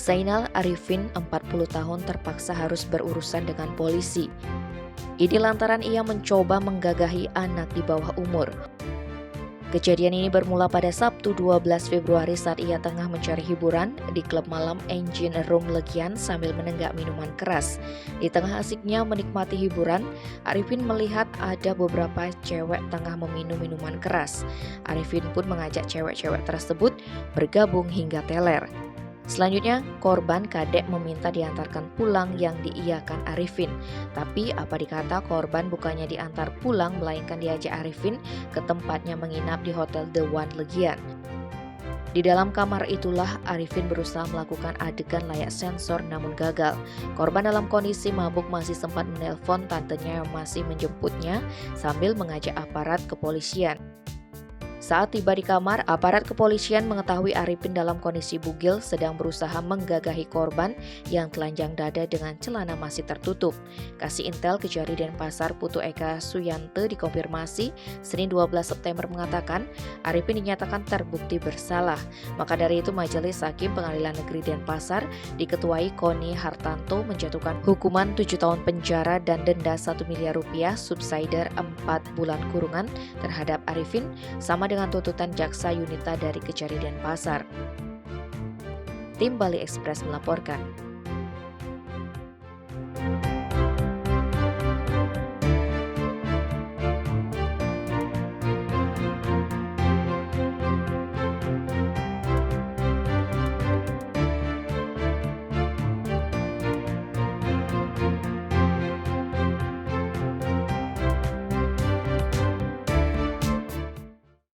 Zainal Arifin, 40 tahun, terpaksa harus berurusan dengan polisi. Ini lantaran ia mencoba menggagahi anak di bawah umur. Kejadian ini bermula pada Sabtu 12 Februari saat ia tengah mencari hiburan di klub malam Engine Room Legian sambil menenggak minuman keras. Di tengah asiknya menikmati hiburan, Arifin melihat ada beberapa cewek tengah meminum minuman keras. Arifin pun mengajak cewek-cewek tersebut bergabung hingga teler. Selanjutnya, korban kadek meminta diantarkan pulang yang diiyakan Arifin. Tapi apa dikata korban bukannya diantar pulang melainkan diajak Arifin ke tempatnya menginap di Hotel The One Legian. Di dalam kamar itulah Arifin berusaha melakukan adegan layak sensor namun gagal. Korban dalam kondisi mabuk masih sempat menelpon tantenya yang masih menjemputnya sambil mengajak aparat kepolisian. Saat tiba di kamar, aparat kepolisian mengetahui Arifin dalam kondisi bugil sedang berusaha menggagahi korban yang telanjang dada dengan celana masih tertutup. Kasih Intel Kejari Denpasar Putu Eka Suyanto dikonfirmasi Senin 12 September mengatakan Arifin dinyatakan terbukti bersalah. Maka dari itu Majelis Hakim Pengadilan Negeri Denpasar diketuai Koni Hartanto menjatuhkan hukuman 7 tahun penjara dan denda 1 miliar rupiah subsidiar 4 bulan kurungan terhadap Arifin sama dengan tuntutan jaksa Yunita dari Kejari Denpasar. Tim Bali Express melaporkan.